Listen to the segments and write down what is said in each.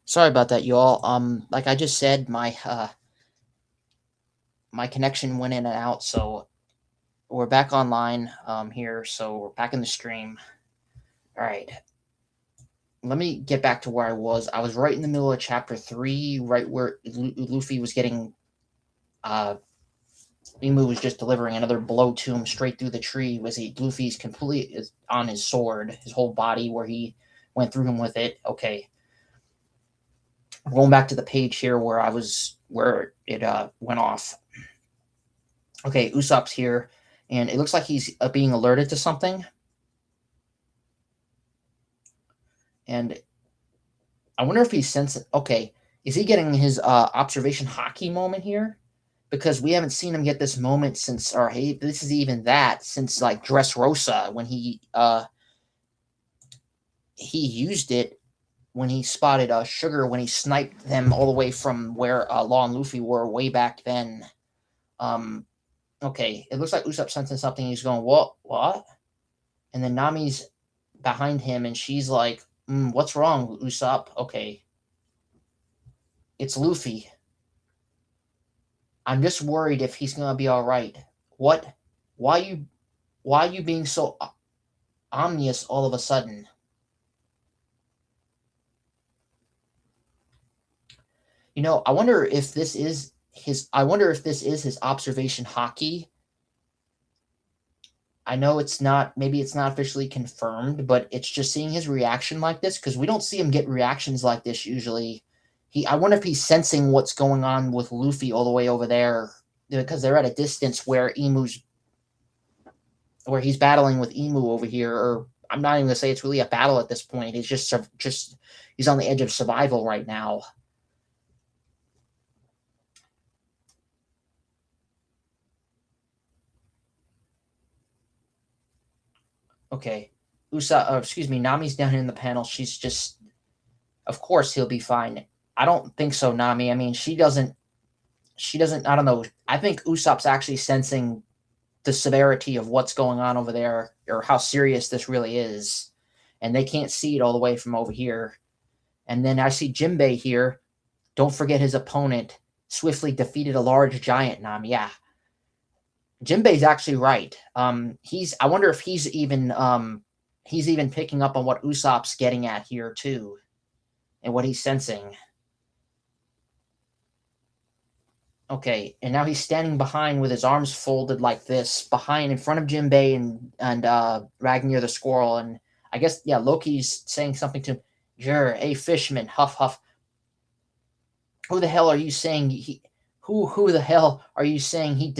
Sorry about that, y'all. Like I just said, my connection went in and out, so we're back online here. So we're back in the stream. All right. Let me get back to where I was. I was right in the middle of chapter 3, right where Luffy was getting Imu was just delivering another blow to him straight through the tree. Was he Luffy's complete on his sword, his whole body where he went through him with it. Okay. Going back to the page here where it went off. Okay, Usopp's here, and it looks like he's being alerted to something. And I wonder if he's sensing. Okay, is he getting his observation hockey moment here? Because we haven't seen him get this moment since, or hey, this is even that since like Dressrosa when he used it when he spotted Sugar when he sniped them all the way from where Law and Luffy were way back then. Um, okay, it looks like Usopp sensing something. He's going, what? And then Nami's behind him, and she's like, "What's wrong, Usopp?" Okay, it's Luffy. I'm just worried if he's gonna be all right. What? Why you? Why you being so ominous all of a sudden? I wonder if this is his. I wonder if this is his observation hockey. I know it's not. Maybe it's not officially confirmed, but it's just seeing his reaction like this because we don't see him get reactions like this usually. I wonder if he's sensing what's going on with Luffy all the way over there because they're at a distance where he's battling with Emu over here. Or I'm not even gonna say it's really a battle at this point. He's just he's on the edge of survival right now. Okay, excuse me, Nami's down here in the panel. She's just, of course he'll be fine. I don't think so, Nami. I mean, she doesn't. She doesn't. I don't know. I think Usopp's actually sensing the severity of what's going on over there or how serious this really is. And they can't see it all the way from over here. And then I see Jinbei here. Don't forget his opponent swiftly defeated a large giant Nam. Yeah. Jinbei's actually right. I wonder if he's even picking up on what Usopp's getting at here too and what he's sensing. Okay, and now he's standing behind with his arms folded like this, behind in front of Jinbei and Ragnar the squirrel, and I guess Loki's saying something to him. Jur, a fishman, huff huff. Who the hell are you saying who the hell are you saying he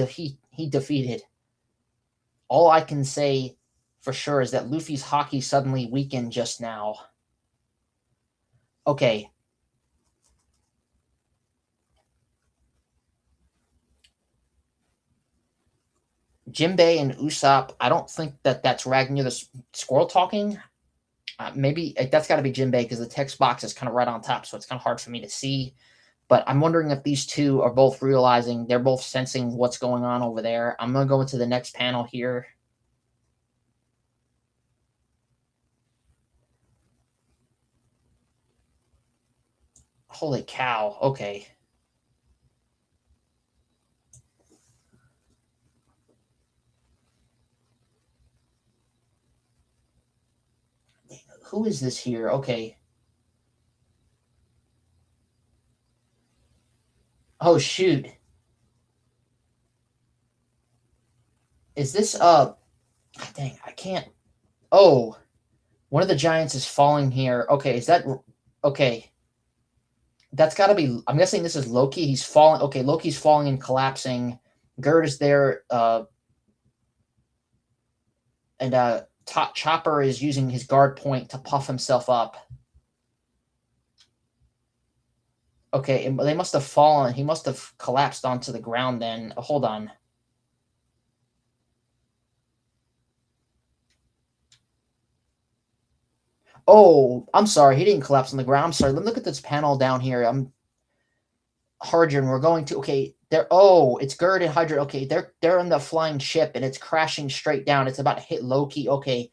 defeated? All I can say for sure is that Luffy's hockey suddenly weakened just now. Okay, Jinbei and Usopp, I don't think that's Ragnar the squirrel talking. Maybe that's got to be Jinbei because the text box is kind of right on top, so it's kind of hard for me to see. But I'm wondering if these two are both realizing, they're both sensing what's going on over there. I'm going to go into the next panel here. Holy cow. Okay. Who is this here? Okay. Oh, shoot. Is this, dang, I can't. Oh, one of the giants is falling here. Okay, is that, okay. That's got to be, I'm guessing this is Loki. He's falling. Okay, Loki's falling and collapsing. Gerd is there, and Chopper is using his guard point to puff himself up. Okay, they must have fallen. He must have collapsed onto the ground then. Hold on. Oh, I'm sorry. He didn't collapse on the ground. I'm sorry. Let me look at this panel down here. I'm Harjan. We're going to They're it's Gerd and Hydra. Okay, they're in the flying ship and it's crashing straight down. It's about to hit Loki. Okay,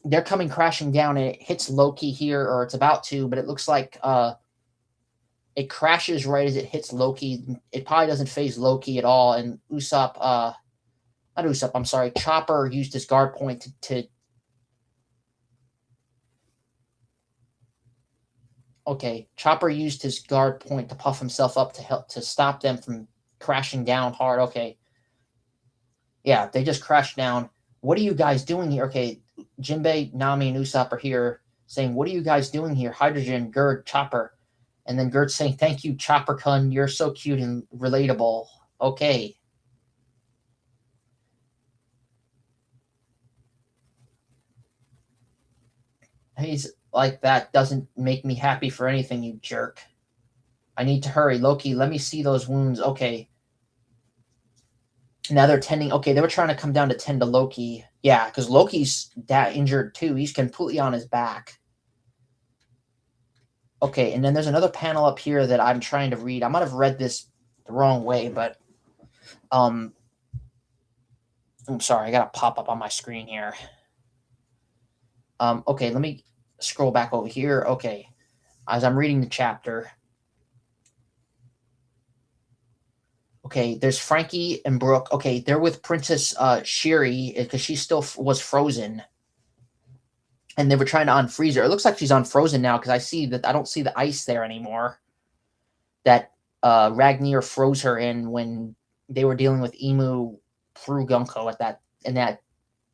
they're coming crashing down and it hits Loki here, or it's about to. But it looks like It crashes right as it hits Loki. It probably doesn't phase Loki at all. And Usopp, not Usopp, I'm sorry, Chopper used his guard point to okay, Chopper used his guard point to puff himself up to help to stop them from crashing down hard. Okay, yeah, they just crashed down. What are you guys doing here? Okay, Jinbei, Nami, and Usopp are here saying, "What are you guys doing here?" Hydrogen, Gerd, Chopper, and then Gerd saying, "Thank you, Chopper Kun. You're so cute and relatable." Okay, he's like, "That doesn't make me happy for anything, you jerk. I need to hurry, Loki. Let me see those wounds." Okay, now they're tending. Okay, they were trying to come down to tend to Loki. Yeah, because Loki's that injured too. He's completely on his back. Okay, and then there's another panel up here that I'm trying to read. I might have read this the wrong way, but um, I'm sorry. I got a pop up on my screen here. Okay, let me scroll back over here. Okay, as I'm reading the chapter. Okay, there's Frankie and Brooke. Okay, they're with Princess Shiri because she still was frozen, and they were trying to unfreeze her. It looks like she's unfrozen now because I see that I don't see the ice there anymore. That Ragnar froze her in when they were dealing with Emu through Gunko at that in that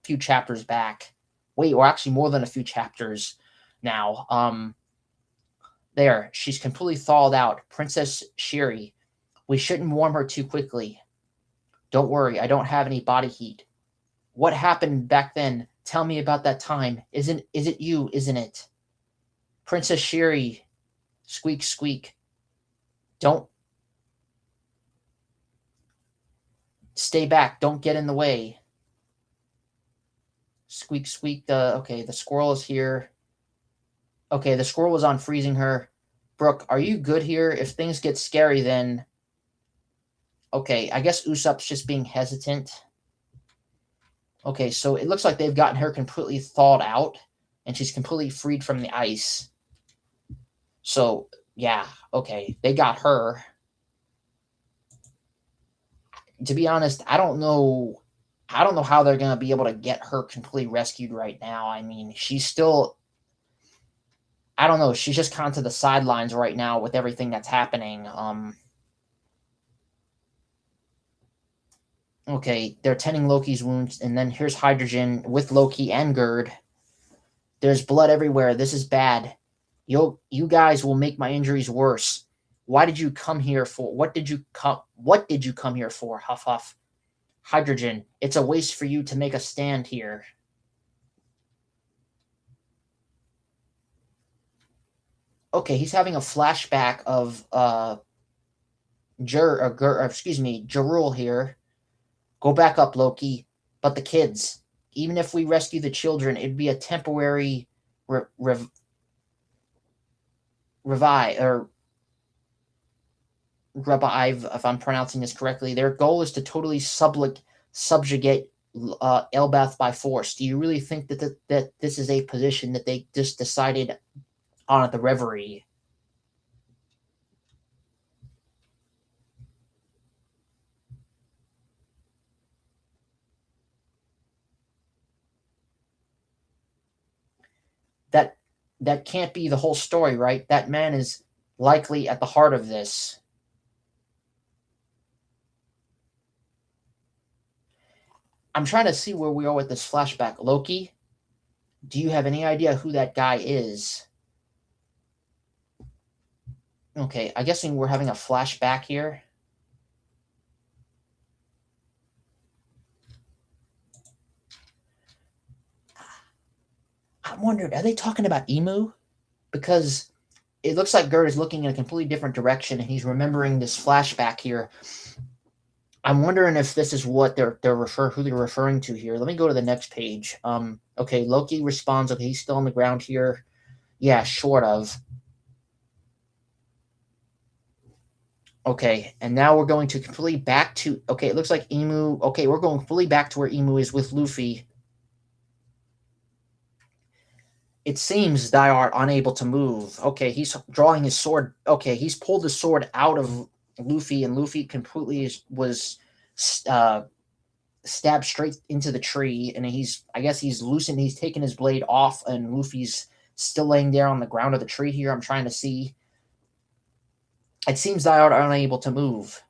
few chapters back. Wait, or actually more than a few chapters now. There, she's completely thawed out. Princess Shiri. We shouldn't warm her too quickly. Don't worry, I don't have any body heat. What happened back then? Tell me about that time. Is it you, isn't it? Princess Shiri. Squeak, squeak. Don't stay back. Don't get in the way. Squeak, squeak. The squirrel is here. Okay, the squirrel was on freezing her. Brooke, are you good here? If things get scary, then okay. I guess Usopp's just being hesitant. Okay, so it looks like they've gotten her completely thawed out, and she's completely freed from the ice. So yeah, okay, they got her. To be honest, I don't know. I don't know how they're gonna be able to get her completely rescued right now. I mean, she's still. I don't know. She's just kind of to the sidelines right now with everything that's happening. Okay, they're tending Loki's wounds, and then here's Hydrogen with Loki and Gerd. There's blood everywhere. This is bad. You guys will make my injuries worse. Why did you come here for? What did you come here for? Huff huff. Hydrogen. It's a waste for you to make a stand here. Okay, he's having a flashback of Jarul here. Go back up, Loki. But the kids. Even if we rescue the children, it'd be a temporary revive, if I'm pronouncing this correctly. Their goal is to totally subjugate Elbath by force. Do you really think that this is a position that they just decided on at the Reverie? That that can't be the whole story, right? That man is likely at the heart of this. I'm trying to see where we are with this flashback. Loki, do you have any idea who that guy is? Okay, I guess we're having a flashback here. I'm wondering, are they talking about Emu? Because it looks like Gerd is looking in a completely different direction, and he's remembering this flashback here. I'm wondering if this is what who they're referring to here. Let me go to the next page. Okay, Loki responds. Okay, he's still on the ground here. Yeah, sort of. Okay, and now we're going to completely back to. Okay, it looks like Emu. Okay, we're going fully back to where Emu is with Luffy. It seems Daiart unable to move. Okay, he's drawing his sword. Okay, he's pulled the sword out of Luffy, and Luffy completely was uh, stabbed straight into the tree. And I guess he's loosened. He's taken his blade off, and Luffy's still laying there on the ground of the tree here. I'm trying to see. It seems Daiart are unable to move.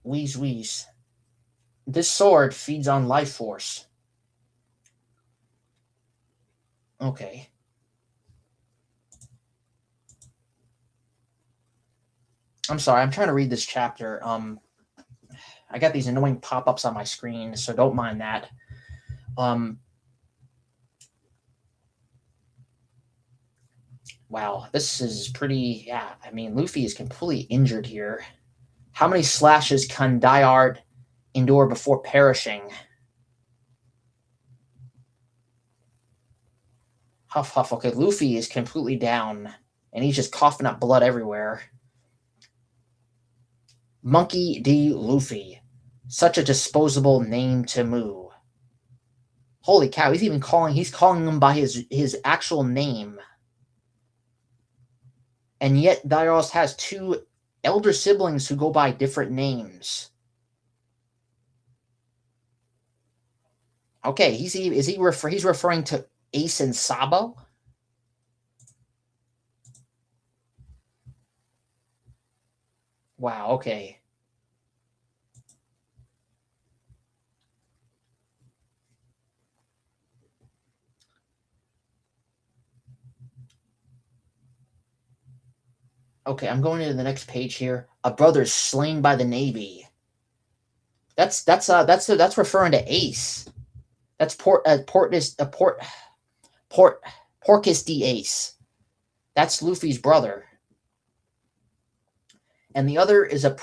Wheeze, wheeze. This sword feeds on life force. Okay. I'm sorry. I'm trying to read this chapter. I got these annoying pop-ups on my screen, so don't mind that. Wow, this is pretty. Yeah, I mean, Luffy is completely injured here. How many slashes can Daiart endure before perishing? Huff, huff. Okay, Luffy is completely down, and he's just coughing up blood everywhere. Monkey D. Luffy. Such a disposable name to moo. Holy cow, he's calling him by his actual name. And yet Dairos has two elder siblings who go by different names. Okay, he's referring to Ace and Sabo? Wow, okay. Okay, I'm going into the next page here. A brother slain by the Navy. That's referring to Ace. That's Porcus D Ace. That's Luffy's brother. And the other is a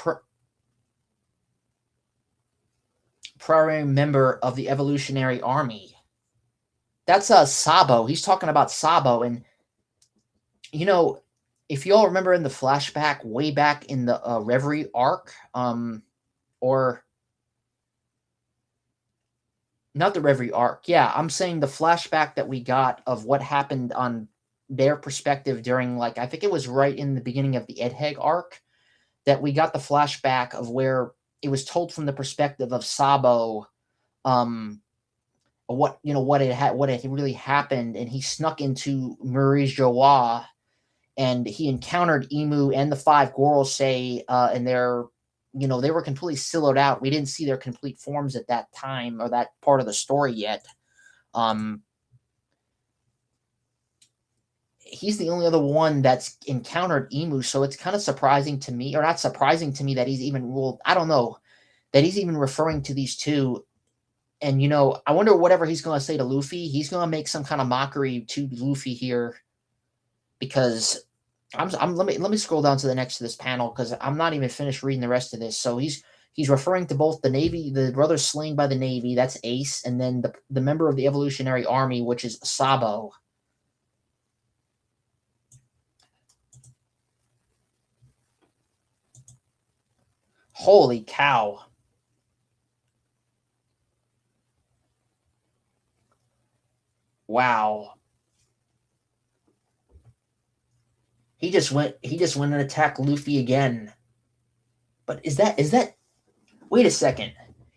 primary member of the Evolutionary Army. That's Sabo. He's talking about Sabo. And, you know, if you all remember in the flashback way back in the Reverie arc, or not the Reverie arc. Yeah, I'm saying the flashback that we got of what happened on their perspective during, like, I think it was right in the beginning of the Edheg arc, that we got the flashback of where it was told from the perspective of Sabo, what had really happened, and he snuck into Murray's Jawa, and he encountered Emu and the five Gorosei, and they were completely siloed out. We didn't see their complete forms at that time or that part of the story yet. He's the only other one that's encountered Emu, so it's kind of surprising to me, or not surprising to me, that he's even ruled. I don't know, that he's even referring to these two. And, I wonder whatever he's going to say to Luffy. He's going to make some kind of mockery to Luffy here, because let me scroll down to the next of this panel, because I'm not even finished reading the rest of this. So he's referring to both the Navy, the brothers slain by the Navy, that's Ace, and then the member of the Evolutionary Army, which is Sabo. Holy cow. Wow. He just went and attacked Luffy again. But is that wait a second.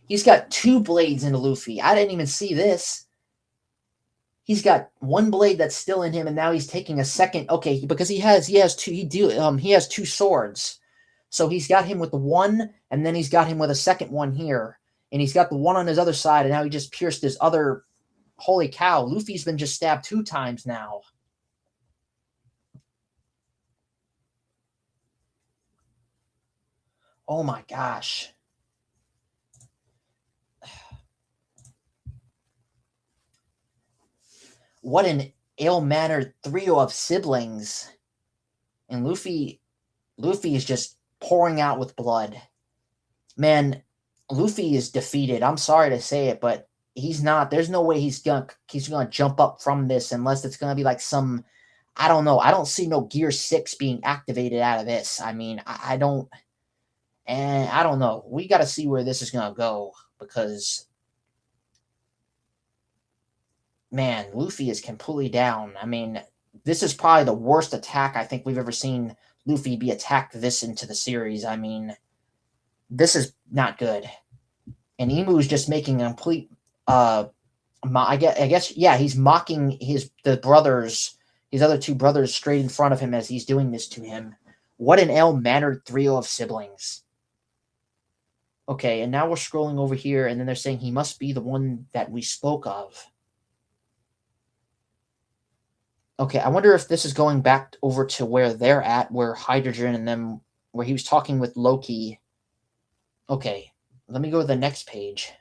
He's got two blades into Luffy. I didn't even see this. He's got one blade that's still in him, and now he's taking a second. Okay, because he has two swords. So he's got him with the one, and then he's got him with a second one here. And he's got the one on his other side, and now he just pierced his other. Holy cow, Luffy's been just stabbed 2 times now. Oh my gosh. What an ill-mannered trio of siblings. And Luffy is just pouring out with blood. Man, Luffy is defeated. I'm sorry to say it, but he's not. There's no way he's gonna jump up from this, unless it's gonna be like some, I don't know. I don't see no Gear 6 being activated out of this. I mean, I don't. And I don't know. We got to see where this is going to go because, man, Luffy is completely down. I mean, this is probably the worst attack I think we've ever seen Luffy be attacked this into the series. I mean, this is not good. And Emu's just making a complete, I guess, yeah, he's mocking the brothers, his other two brothers, straight in front of him as he's doing this to him. What an ill-mannered trio of siblings. Okay, and now we're scrolling over here, and then they're saying he must be the one that we spoke of. Okay, I wonder if this is going back over to where they're at, where Hydrogen and them, where he was talking with Loki. Okay, let me go to the next page.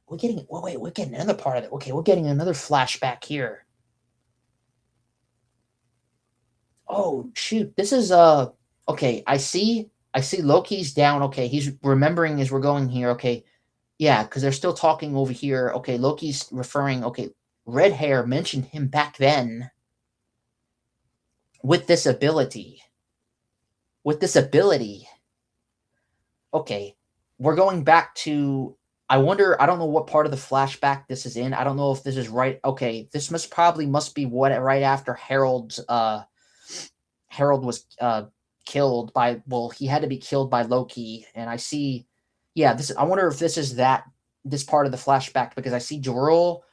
We're getting, well, wait, we're getting another part of it. Okay, we're getting another flashback here. Oh, shoot, this is, okay, I see Loki's down. Okay, he's remembering as we're going here. Okay, yeah, because they're still talking over here. Okay, Loki's referring, okay, Red Hair mentioned him back then with this ability. With this ability. Okay, we're going back to, I wonder, I don't know what part of the flashback this is in. I don't know if this is right. Okay, this must be what right after Harold was killed by, well, he had to be killed by Loki, and I see, yeah, this, I wonder if this is this part of the flashback, because I see Jorul,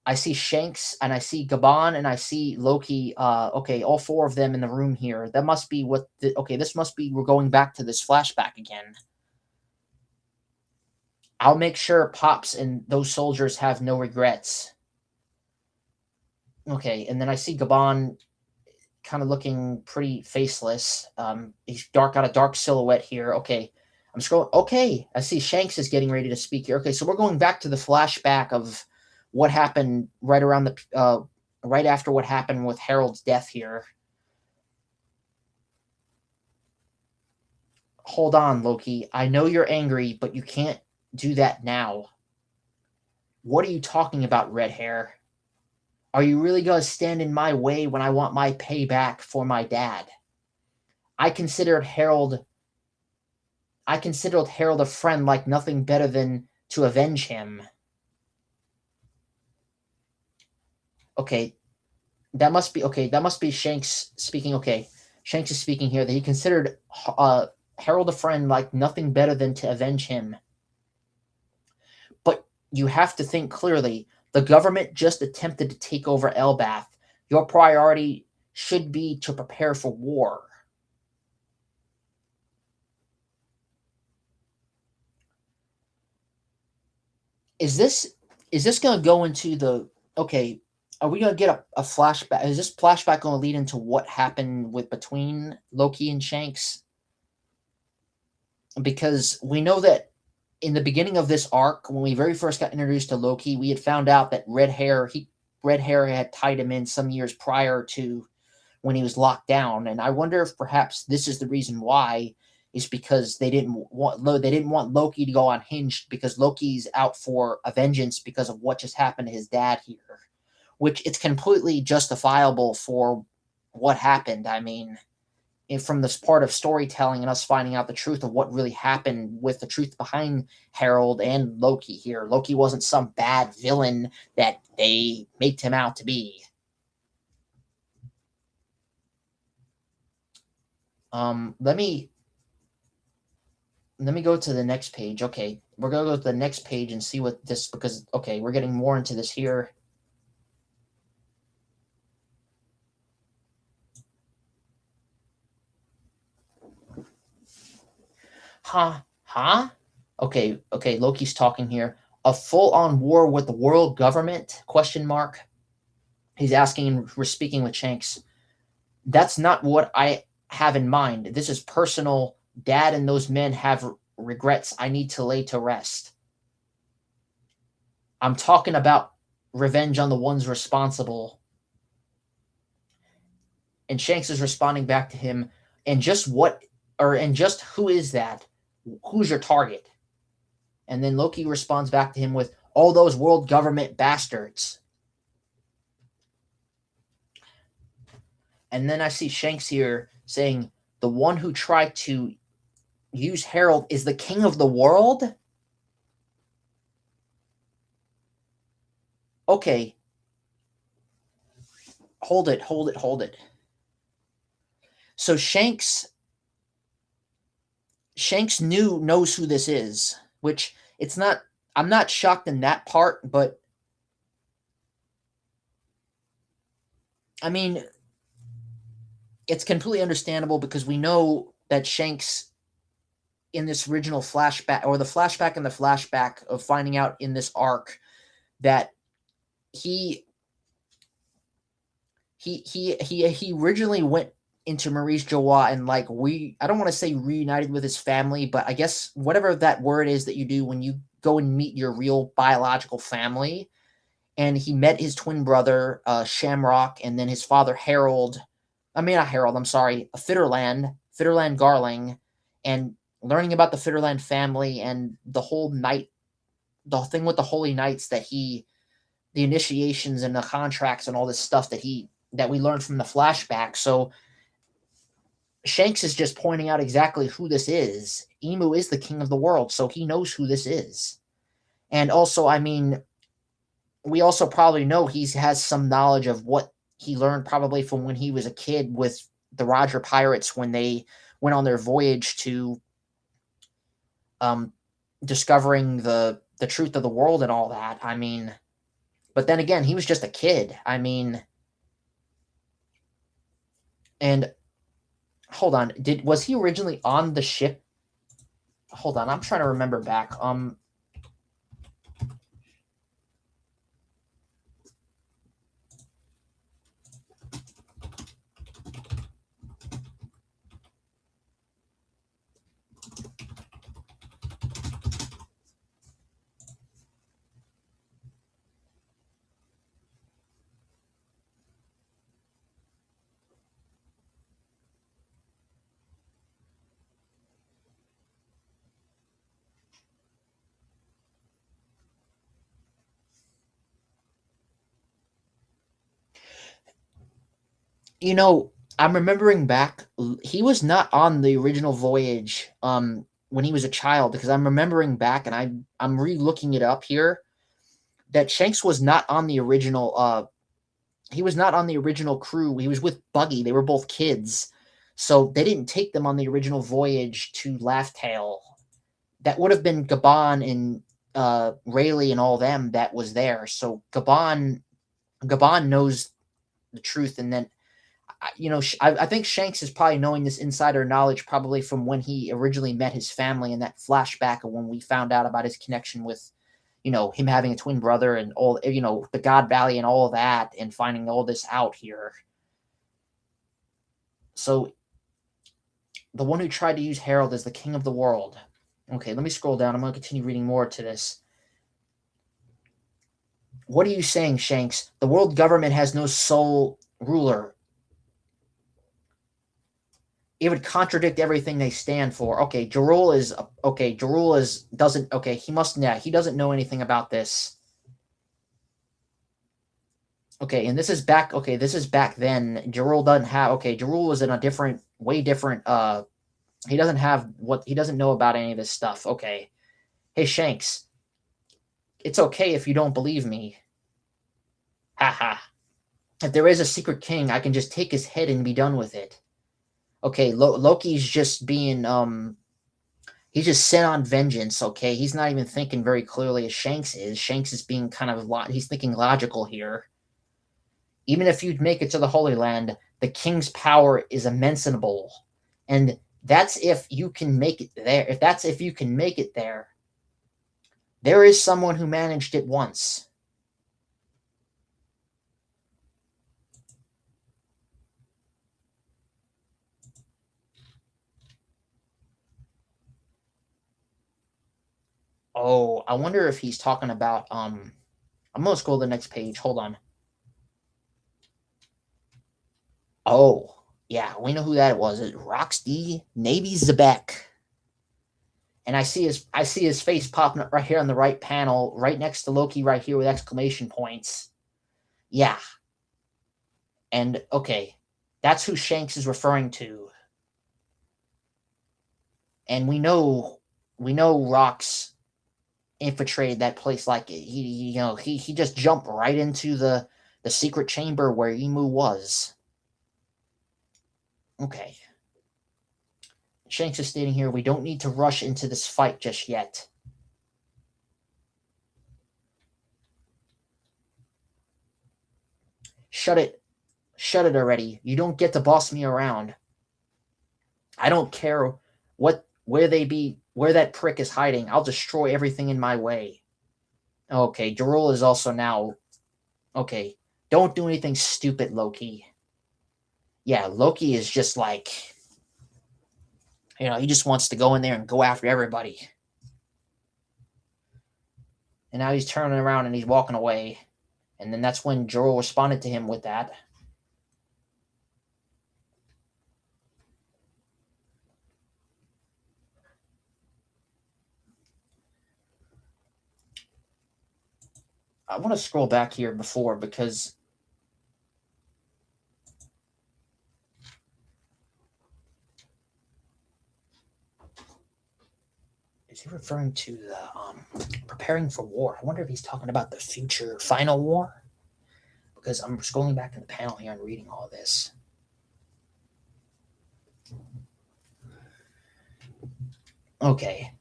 I see Shanks, and I see Gabon, and I see Loki, okay, all four of them in the room here. That must be what, okay, this must be, we're going back to this flashback again. I'll make sure Pops and those soldiers have no regrets. Okay, and then I see Gabon kind of looking pretty faceless. He's got a dark silhouette here. Okay, I'm scrolling. Okay, I see Shanks is getting ready to speak here. Okay, so we're going back to the flashback of what happened right around right after what happened with Harold's death here. Hold on, Loki. I know you're angry, but you can't do that now. What are you talking about, Red Hair? Are you really going to stand in my way when I want my payback for my dad? I considered Harold a friend, like nothing better than to avenge him. Okay, that must be Shanks speaking. Okay, Shanks is speaking here that he considered Harold a friend, like nothing better than to avenge him. But you have to think clearly. The government just attempted to take over Elbath. Your priority should be to prepare for war. Is this going to go into the, okay, are we going to get a flashback? Is this flashback going to lead into what happened between Loki and Shanks? Because we know that in the beginning of this arc, when we very first got introduced to Loki, we had found out that Red Hair had tied him in some years prior to when he was locked down. And I wonder if perhaps this is the reason why, is because they didn't want Loki to go unhinged, because Loki's out for a vengeance because of what just happened to his dad here, which it's completely justifiable for what happened. I mean, from this part of storytelling and us finding out the truth of what really happened, with the truth behind Harold and Loki here. Loki wasn't some bad villain that they made him out to be. Let me go to the next page. Okay, we're gonna go to the next page and see what this, because okay, we're getting more into this here. Huh? Okay, Loki's talking here. A full-on war with the world government? Question mark. He's asking, and we're speaking with Shanks. That's not what I have in mind. This is personal. Dad and those men have regrets I need to lay to rest. I'm talking about revenge on the ones responsible. And Shanks is responding back to him, and just who is that? Who's your target? And then Loki responds back to him with, All those world government bastards. And then I see Shanks here saying, the one who tried to use Harold is the king of the world? Okay. Hold it, hold it, hold it. So Shanks knows who this is, which it's not, I'm not shocked in that part, but I mean, it's completely understandable because we know that Shanks in this original flashback, or the flashback and the flashback of finding out in this arc, that he originally went into Maurice Joie and like I don't want to say reunited with his family, but I guess whatever that word is that you do when you go and meet your real biological family. And he met his twin brother, Shamrock, and then his father, Harold. I mean, not Harold, I'm sorry, Fitterland Garling, and learning about the Fitterland family and the whole night, the thing with the Holy Knights the initiations and the contracts and all this stuff that we learned from the flashback. So Shanks is just pointing out exactly who this is. Emu is the king of the world, so he knows who this is. And also, I mean, we also probably know he has some knowledge of what he learned probably from when he was a kid with the Roger Pirates when they went on their voyage to discovering the truth of the world and all that. I mean, but then again, he was just a kid. I mean, and hold on, was he originally on the ship? Hold on, I'm trying to remember back. You know, I'm remembering back. He was not on the original voyage when he was a child, because I'm remembering back and I'm re-looking it up here that Shanks was not on the original. He was not on the original crew. He was with Buggy. They were both kids, so they didn't take them on the original voyage to Laugh-Tale. That would have been Gabon and Rayleigh and all them that was there. So Gabon knows the truth, and then you know, I think Shanks is probably knowing this insider knowledge probably from when he originally met his family and that flashback of when we found out about his connection with, you know, him having a twin brother and all, you know, the God Valley and all of that, and finding all this out here. So the one who tried to use Harold as the king of the world. Okay, let me scroll down. I'm going to continue reading more to this. What are you saying, Shanks? The world government has no sole ruler. It would contradict everything they stand for. Okay, Jarul doesn't, okay, he doesn't know anything about this. Okay, and this is back then. Jarul doesn't have, okay, Jarul is in a different, way different, he doesn't know about any of this stuff. Okay. Hey, Shanks, it's okay if you don't believe me. Haha. If there is a secret king, I can just take his head and be done with it. Okay, Loki's just being, he's just set on vengeance, okay? He's not even thinking very clearly as Shanks is. Shanks is being kind of, he's thinking logical here. Even if you'd make it to the Holy Land, the king's power is immensenable. And that's if you can make it there. If you can make it there. There is someone who managed it once. Oh, I wonder if he's talking about, I'm going to scroll to the next page. Hold on. Oh, yeah, we know who that was. It's Roxy Navy Zebek. And I see his face popping up right here on the right panel, right next to Loki, right here with exclamation points. Yeah. And okay, that's who Shanks is referring to. And we know Rox infiltrated that place like he just jumped right into the secret chamber where Emu was. Okay. Shanks is stating here, we don't need to rush into this fight just yet. Shut it. Shut it already. You don't get to boss me around. I don't care where that prick is hiding. I'll destroy everything in my way. Okay, Darul is also now... Okay, don't do anything stupid, Loki. Yeah, Loki is just like... he just wants to go in there and go after everybody. And now he's turning around and he's walking away. And then that's when Darul responded to him with that. I want to scroll back here before because... Is he referring to the preparing for war? I wonder if he's talking about the future final war. Because I'm scrolling back in the panel here and reading all this. Okay.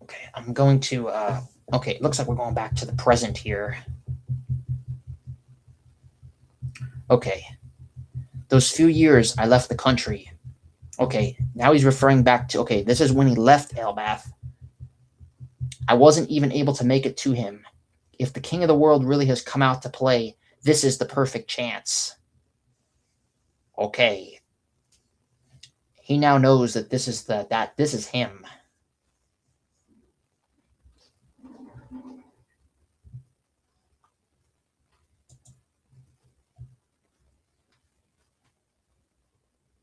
Okay, I'm going to... okay, it looks like we're going back to the present here. Okay. Those few years I left the country. Okay, now he's referring back to... Okay, this is when he left Elbath. I wasn't even able to make it to him. If the king of the world really has come out to play, this is the perfect chance. Okay. He now knows that this is this is him.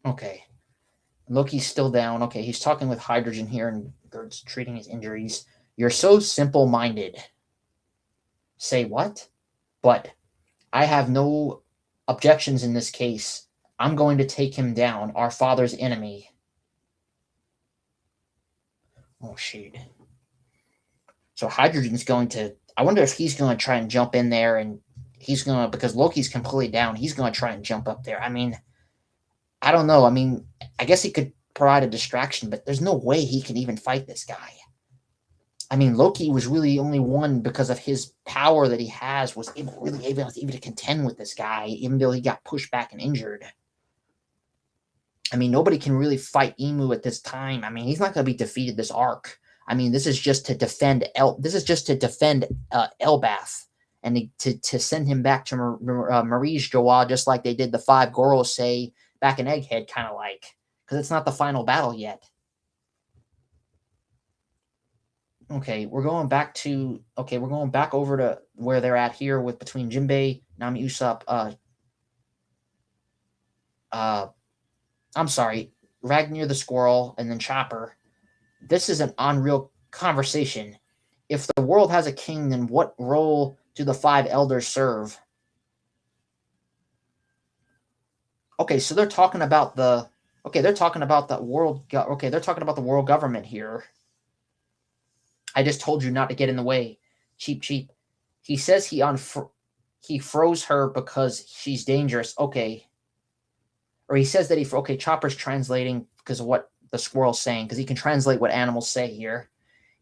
Okay. Loki's still down. Okay, he's talking with Hydrogen here and Gert's treating his injuries. You're so simple-minded. Say what? But I have no objections in this case. I'm going to take him down, our father's enemy. Oh, shit. So Hydrogen's going to... I wonder if he's going to try and jump in there and he's going to... Because Loki's completely down, he's going to try and jump up there. I mean, I don't know. I mean, I guess he could provide a distraction, but there's no way he can even fight this guy. I mean, Loki was really only one because of his power that he has, was really able to contend with this guy, even though he got pushed back and injured. I mean, nobody can really fight Emu at this time. I mean, he's not going to be defeated this arc. I mean, this is just to defend Elbath and to send him back to Marie's Joa, just like they did the 5 Goros say back in Egghead, kind of like, because it's not the final battle yet. Okay, we're going back over to where they're at here with between Jinbei, Nami Usopp, I'm sorry, Ragnar the Squirrel, and then Chopper. This is an unreal conversation. If the world has a king, then what role do the 5 elders serve? Okay, so they're talking about the world. Okay, they're talking about the world government here. I just told you not to get in the way. Cheap. He says he froze her because she's dangerous. Okay. Or he says that okay, Chopper's translating because of what the squirrel's saying, because he can translate what animals say here.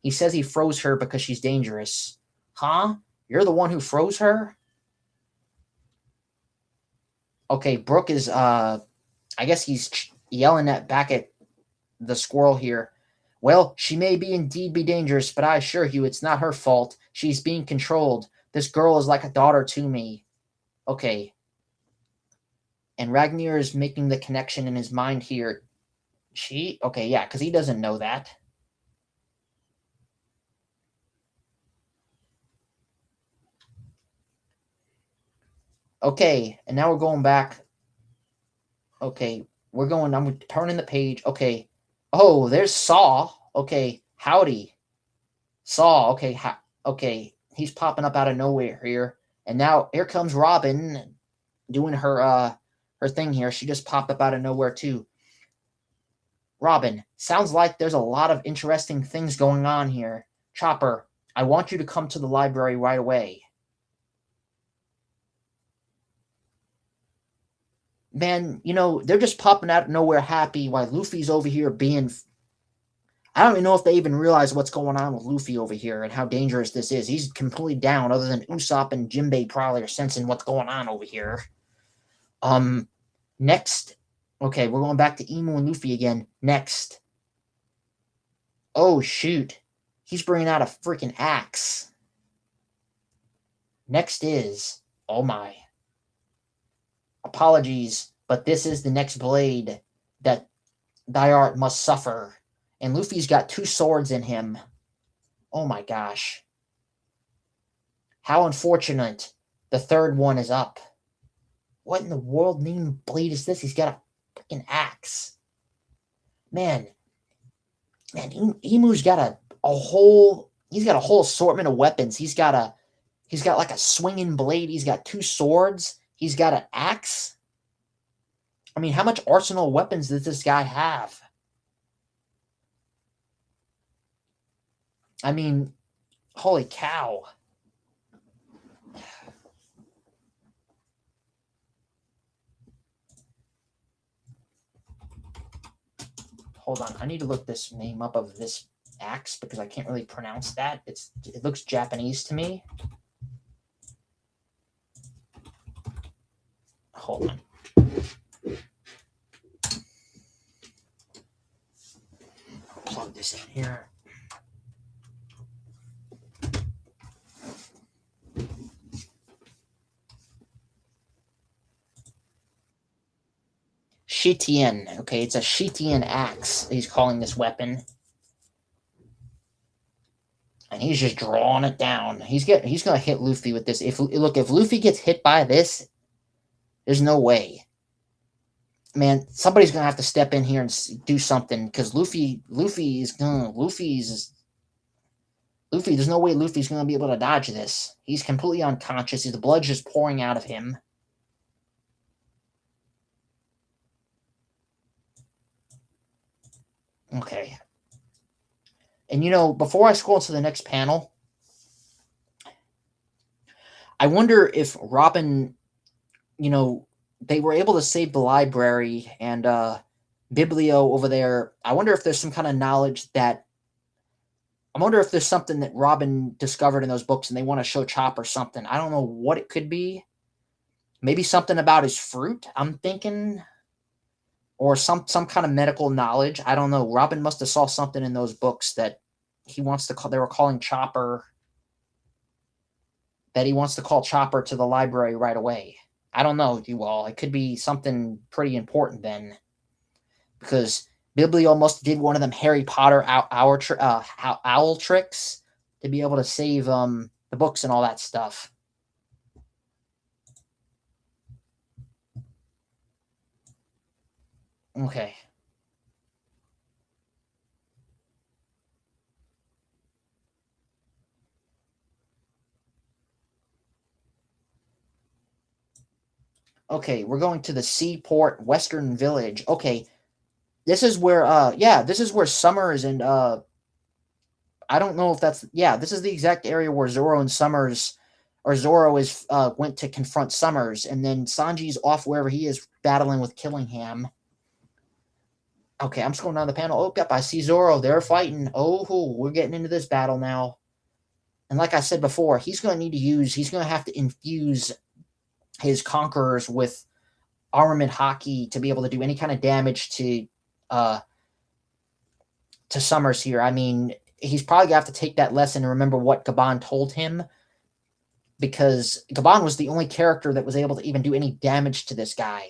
He says he froze her because she's dangerous. Huh? You're the one who froze her? Okay, Brooke is, I guess he's yelling back at the squirrel here. Well, she may indeed be dangerous, but I assure you it's not her fault. She's being controlled. This girl is like a daughter to me. Okay. And Ragnar is making the connection in his mind here. Okay, yeah, because he doesn't know that. Okay, and now we're going back. Okay, I'm turning the page. Okay. Oh, there's Saw. Okay, howdy. Saw. Okay, okay. He's popping up out of nowhere here. And now here comes Robin doing her thing here. She just popped up out of nowhere too. Robin, sounds like there's a lot of interesting things going on here. Chopper, I want you to come to the library right away. Man, they're just popping out of nowhere happy while Luffy's over here being. I don't even know if they even realize what's going on with Luffy over here and how dangerous this is. He's completely down, other than Usopp and Jinbei probably are sensing what's going on over here. Next. Okay, we're going back to Emu and Luffy again. Next. Oh, shoot. He's bringing out a freaking axe. Next is. Oh, my. Apologies, but this is the next blade that Daiart must suffer. And Luffy's got 2 swords in him. Oh, my gosh. How unfortunate. The third one is up. What in the world name blade is this? He's got a freaking axe. Man, Emu's got a whole. He's got a whole assortment of weapons. He's got like a swinging blade. He's got 2 swords. He's got an axe. I mean, how much arsenal weapons does this guy have? I mean, holy cow. Hold on, I need to look this name up of this axe because I can't really pronounce that. It looks Japanese to me. Hold on. I'll plug this in here. Shitien. Okay, it's a Shitien axe. He's calling this weapon. And he's just drawing it down. He's gonna hit Luffy with this. If Luffy gets hit by this, there's no way. Man, somebody's gonna have to step in here and do something because Luffy. There's no way Luffy's gonna be able to dodge this. He's completely unconscious. His blood's just pouring out of him. Okay. And before I scroll to the next panel, I wonder if Robin, they were able to save the library and Biblio over there. I wonder if there's some kind of knowledge that. I wonder if there's something that Robin discovered in those books and they want to show Chopper something. I don't know what it could be. Maybe something about his fruit, I'm thinking. Or some kind of medical knowledge. I don't know. Robin must have saw something in those books that he wants to call. They were calling Chopper. That he wants to call Chopper to the library right away. I don't know, you all. It could be something pretty important then, because Biblio almost did one of them Harry Potter owl tricks to be able to save the books and all that stuff. Okay. Okay, we're going to the Seaport Western Village. Okay. This is where this is where Summers and I don't know if that's this is the exact area where Zoro and Summers or Zoro is went to confront Summers, and then Sanji's off wherever he is battling with Killingham. Okay, I'm just going down the panel. Oh, yep, I see Zoro. They're fighting. Oh, we're getting into this battle now. And like I said before, he's going to have to infuse his Conquerors with armament hockey to be able to do any kind of damage to Summers here. I mean, he's probably going to have to take that lesson and remember what Gabon told him, because Gabon was the only character that was able to even do any damage to this guy.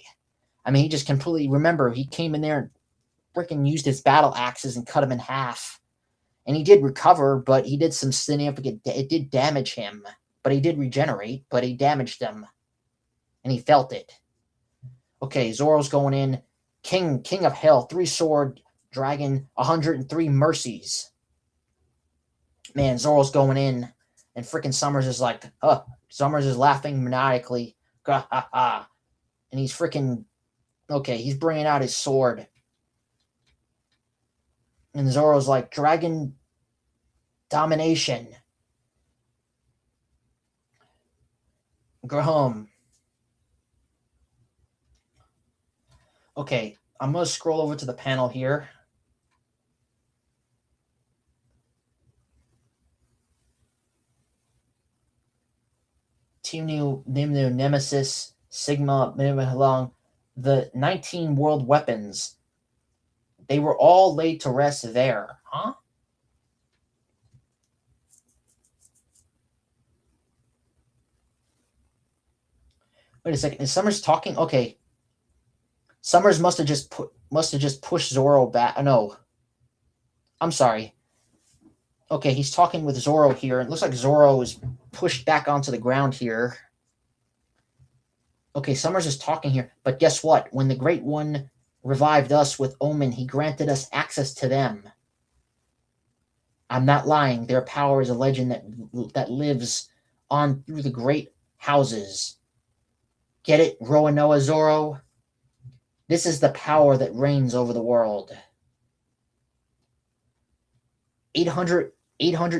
I mean, he just completely, remember, he came in there and freaking used his battle axes and cut him in half. And he did recover, but he did some significant, it did damage him. But he did regenerate, but he damaged him. And he felt it. Okay, Zoro's going in. King of Hell, 3-sword Dragon 103 Mercies. Man, Zoro's going in, and freaking Summers is like, huh. Summers is laughing maniacally. Ha ha ha. And he's freaking, okay, he's bringing out his sword. And Zoro's like, Dragon Domination. Graham. Okay, I'm going to scroll over to the panel here. Nimnu, Nemesis, Sigma, Halong, the 19 world weapons. They were all laid to rest there. Huh? Wait a second. Is Summers talking? Okay. Summers must have just pushed Zoro back. No. I'm sorry. Okay, he's talking with Zoro here. It looks like Zoro is pushed back onto the ground here. Okay, Summers is talking here. But guess what? When the Great One revived us with Omen, he granted us access to them. I'm not lying. Their power is a legend that lives on through the great houses. Get it, Roanoa Zoro? This is the power that reigns over the world. 800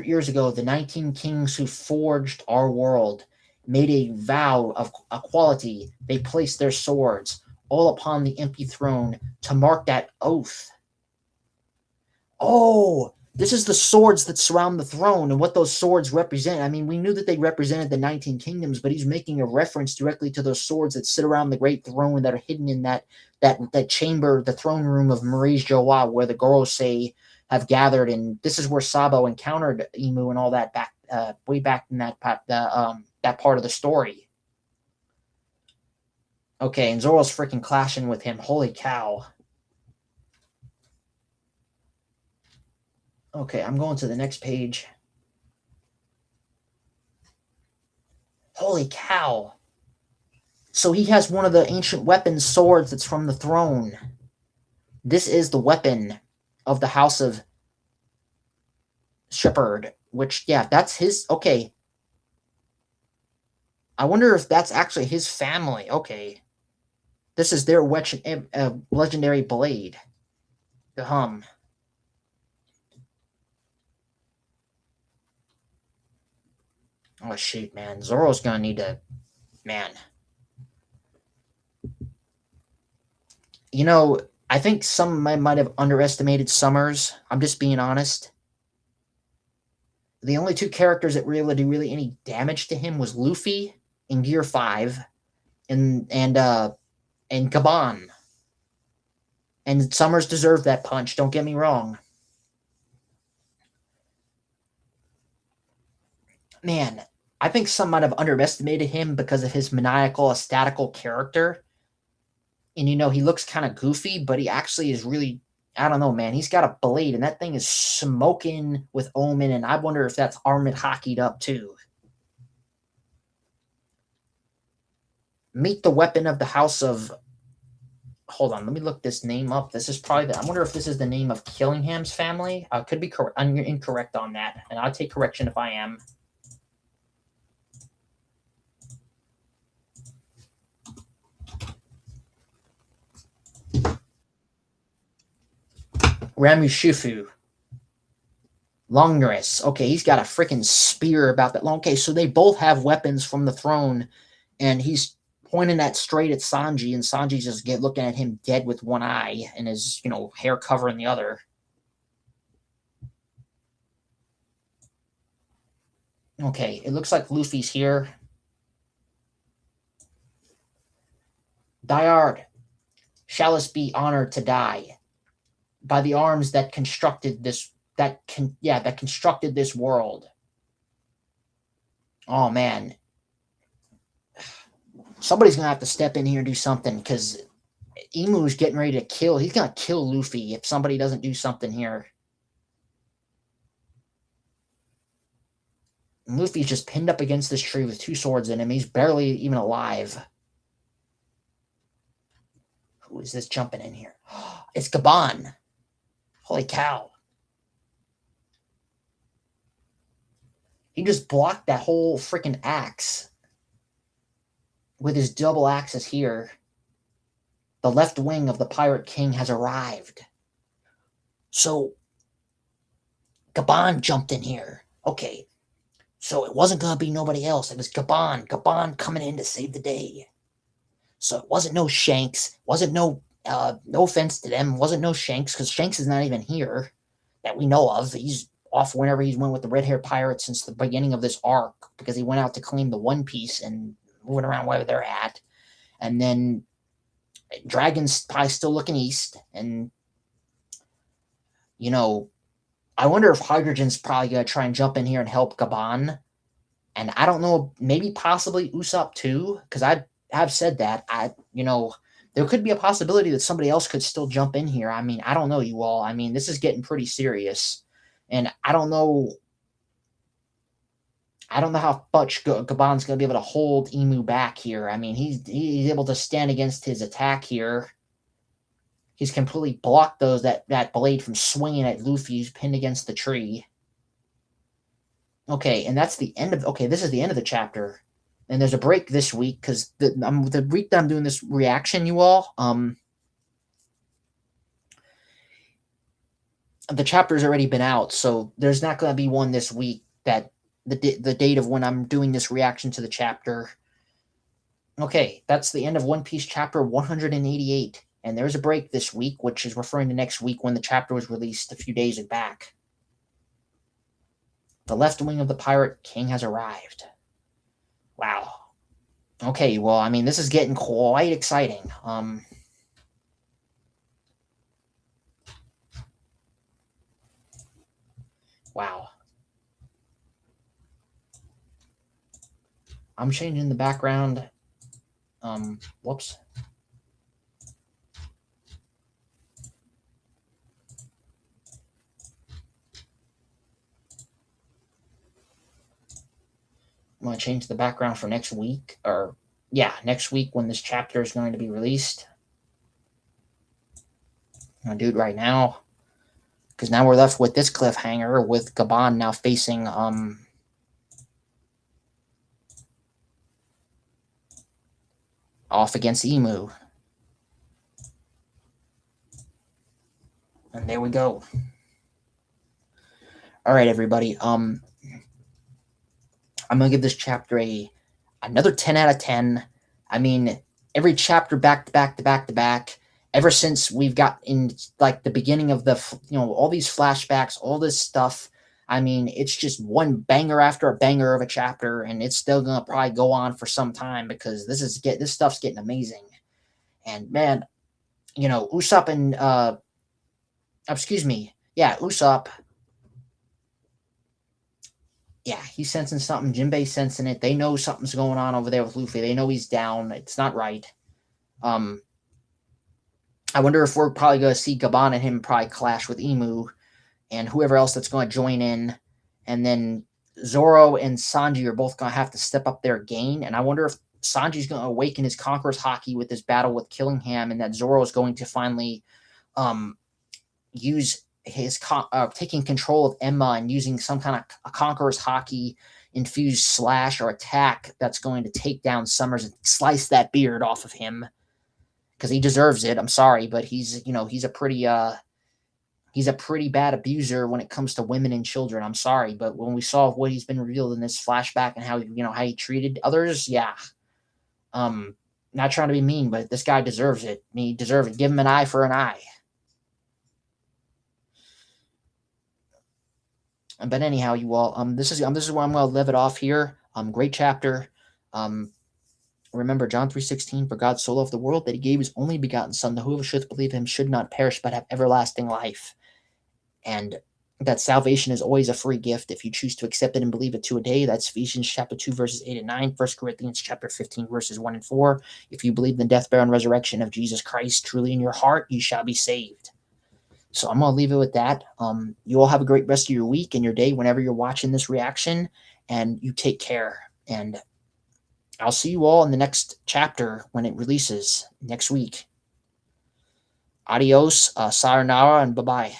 years ago, the 19 kings who forged our world made a vow of equality. They placed their swords all upon the empty throne to mark that oath. Oh, this is the swords that surround the throne and what those swords represent. I mean, we knew that they represented the 19 kingdoms, but he's making a reference directly to those swords that sit around the great throne that are hidden in that chamber, the throne room of Maurice Joie, where the Gorosei have gathered. And this is where Sabo encountered Imu and all that back, way back in that part of the story. Okay, and Zoro's freaking clashing with him. Holy cow. Okay, I'm going to the next page. Holy cow. So he has one of the ancient weapons, swords, that's from the throne. This is the weapon of the House of Shepherd, which, yeah, that's his. Okay. I wonder if that's actually his family. Okay. This is their legendary blade. The hum. Oh, shoot, man. Zoro's gonna need to... Man. You know, I think some might have underestimated Summers. I'm just being honest. The only two characters that really did any damage to him was Luffy in Gear 5 and Gaban. And Summers deserved that punch, don't get me wrong. Man, I think some might have underestimated him because of his maniacal, ecstatical character. And, you know, he looks kind of goofy, but he actually is really, I don't know, man. He's got a blade, and that thing is smoking with Omen, and I wonder if that's Armin hockeyed up, too. Meet the weapon of the House of... Hold on, let me look this name up. This is probably I wonder if this is the name of Killingham's family. I could be incorrect on that, and I'll take correction if I am. Ramushifu. Longris. Okay, he's got a freaking spear about that long. Okay, so they both have weapons from the throne, and he's pointing that straight at Sanji, and Sanji's just looking at him dead with one eye and his, you know, hair covering the other. Okay, it looks like Luffy's here. Dyard, shall us be honored to die by the arms that constructed this constructed this world. Oh man. Somebody's gonna have to step in here and do something, because Imu's getting ready to kill. He's gonna kill Luffy if somebody doesn't do something here. And Luffy's just pinned up against this tree with two swords in him. He's barely even alive. Who is this jumping in here? It's Gaban. Holy cow. He just blocked that whole freaking axe with his double axes here. The left wing of the Pirate King has arrived. So, Gabon jumped in here. Okay, so it wasn't going to be nobody else. It was Gabon. Gabon coming in to save the day. So it wasn't no Shanks. Wasn't no, no offense to them, wasn't no Shanks, because Shanks is not even here that we know of. He's off whenever he's went with the red-haired pirates since the beginning of this arc, because he went out to claim the One Piece and moving around wherever they're at. And then Dragon's probably still looking east. And, you know, I wonder if Hydrogen's probably going to try and jump in here and help Gabon. And I don't know, maybe possibly Usopp too, because I have said that. There could be a possibility that somebody else could still jump in here. I mean, I don't know, you all. I mean, this is getting pretty serious. And I don't know how much Gabon's going to be able to hold Emu back here. I mean, he's able to stand against his attack here. He's completely blocked that blade from swinging at Luffy, who's pinned against the tree. Okay, and that's the end of... Okay, this is the end of the chapter. And there's a break this week, because the week that I'm doing this reaction, you all, the chapter's already been out, so there's not going to be one this week that the date of when I'm doing this reaction to the chapter. Okay, that's the end of One Piece chapter 188. And there's a break this week, which is referring to next week when the chapter was released a few days back. The left wing of the Pirate King has arrived. Wow. Okay, well, I mean, this is getting quite exciting. Wow. I'm changing the background. Whoops. I'm going to change the background for next week, or yeah, next week when this chapter is going to be released. I'm going to do it right now, because now we're left with this cliffhanger with Gabon now facing off against Emu. And there we go. All right, everybody. I'm going to give this chapter another 10 out of 10. I mean, every chapter back to back to back to back, ever since we've got in like the beginning of the, all these flashbacks, all this stuff. I mean, it's just one banger after a banger of a chapter, and it's still going to probably go on for some time, because this stuff's getting amazing. And man, Usopp and, Usopp, yeah, he's sensing something. Jinbei's sensing it. They know something's going on over there with Luffy. They know he's down. It's not right. I wonder if we're probably going to see Gabon and him probably clash with Emu and whoever else that's going to join in. And then Zoro and Sanji are both going to have to step up their game. And I wonder if Sanji's going to awaken his Conqueror's Haki with this battle with Killingham, and that Zoro is going to finally use his taking control of Emma and using some kind of a Conqueror's Haki infused slash or attack that's going to take down Summers and slice that beard off of him, because he deserves it. I'm sorry, but he's a pretty bad abuser when it comes to women and children. I'm sorry, but when we saw what he's been revealed in this flashback and how he treated others, yeah. Not trying to be mean, but this guy deserves it. He deserves it. Give him an eye for an eye. But anyhow, you all, this is where I'm going to leave it off here. Great chapter. Remember John 3:16, for God so loved the world that he gave his only begotten Son, that whoever should believe him should not perish but have everlasting life. And that salvation is always a free gift if you choose to accept it and believe it to a day. That's Ephesians chapter 2, verses 8 and 9, 1 Corinthians chapter 15, verses 1 and 4. If you believe in the death, burial, and resurrection of Jesus Christ truly in your heart, you shall be saved. So I'm going to leave it with that. You all have a great rest of your week and your day whenever you're watching this reaction, and you take care. And I'll see you all in the next chapter when it releases next week. Adios, sayonara, and bye-bye.